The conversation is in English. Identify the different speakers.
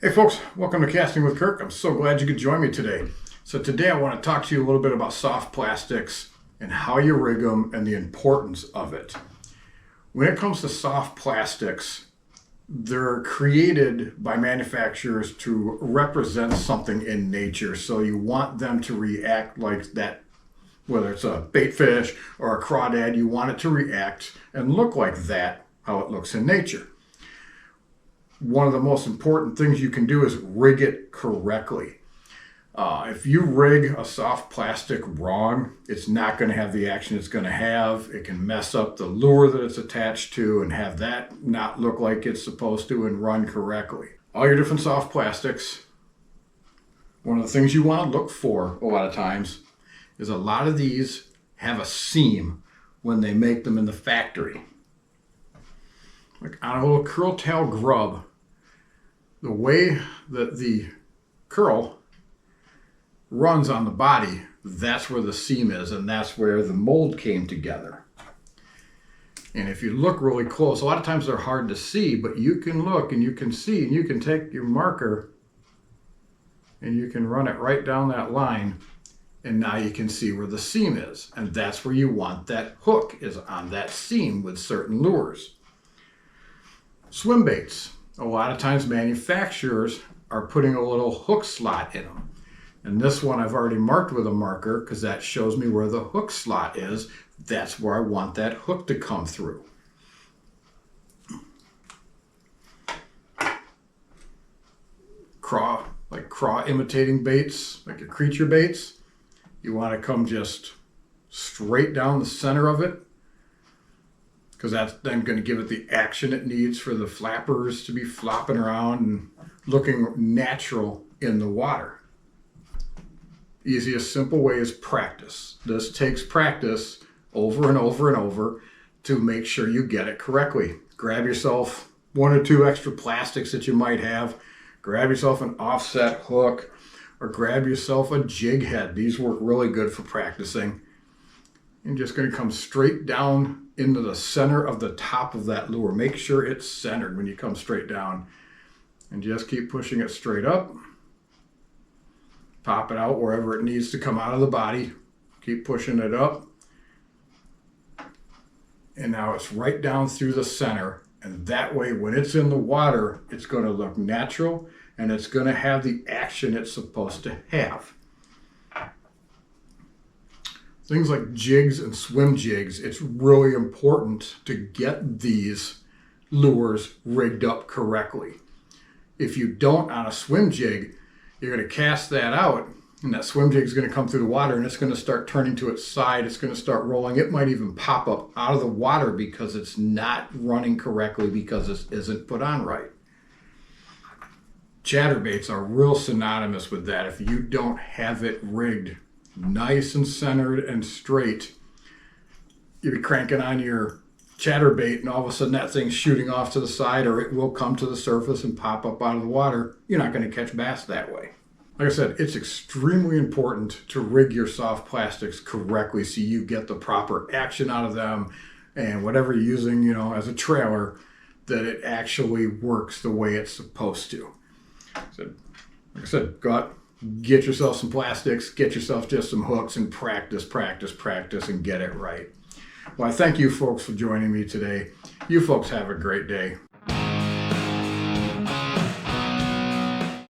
Speaker 1: Hey folks, welcome to Casting with Kirk. I'm so glad you could join me today. So today I want to talk to you a little bit about soft plastics and how you rig them and the importance of it. When it comes to soft plastics, they're created by manufacturers to represent something in nature. So you want them to react like that, whether it's a bait fish or a crawdad, you want it to react and look like that, how it looks in nature. One of the most important things you can do is rig it correctly. If you rig a soft plastic wrong, it's not going to have the action it's going to have. It can mess up the lure that it's attached to and have that not look like it's supposed to and run correctly. All your different soft plastics, one of the things you want to look for a lot of times is a lot of these have a seam when they make them in the factory. Like on a little curl tail grub, the way that the curl runs on the body, that's where the seam is, and that's where the mold came together. And if you look really close, a lot of times they're hard to see, but you can look and you can see, and you can take your marker and you can run it right down that line, and now you can see where the seam is. And that's where you want that hook, is on that seam with certain lures. Swim baits. A lot of times manufacturers are putting a little hook slot in them. And this one I've already marked with a marker because that shows me where the hook slot is. That's where I want that hook to come through. Craw imitating baits, like your creature baits, you want to come just straight down the center of it, because that's then going to give it the action it needs for the flappers to be flopping around and looking natural in the water. Easiest simple way is practice. This takes practice over and over and over to make sure you get it correctly. Grab yourself one or two extra plastics that you might have. Grab yourself an offset hook or grab yourself a jig head. These work really good for practicing. You're just going to come straight down into the center of the top of that lure. Make sure it's centered when you come straight down. And just keep pushing it straight up. Pop it out wherever it needs to come out of the body. Keep pushing it up. And now it's right down through the center. And that way, when it's in the water, it's going to look natural and it's going to have the action it's supposed to have. Things like jigs and swim jigs, it's really important to get these lures rigged up correctly. If you don't on a swim jig, you're going to cast that out and that swim jig is going to come through the water and it's going to start turning to its side. It's going to start rolling. It might even pop up out of the water because it's not running correctly because it isn't put on right. Chatterbaits are real synonymous with that. If you don't have it rigged nice and centered and straight, you'll be cranking on your chatterbait and all of a sudden that thing's shooting off to the side, or it will come to the surface and pop up out of the water. You're not going to catch bass that way. Like I said, it's extremely important to rig your soft plastics correctly so you get the proper action out of them, and whatever you're using, as a trailer, that it actually works the way it's supposed to. So, like I said, go out, get yourself some plastics, get yourself just some hooks, and practice, and get it right. Well, I thank you folks for joining me today. You folks have a great day.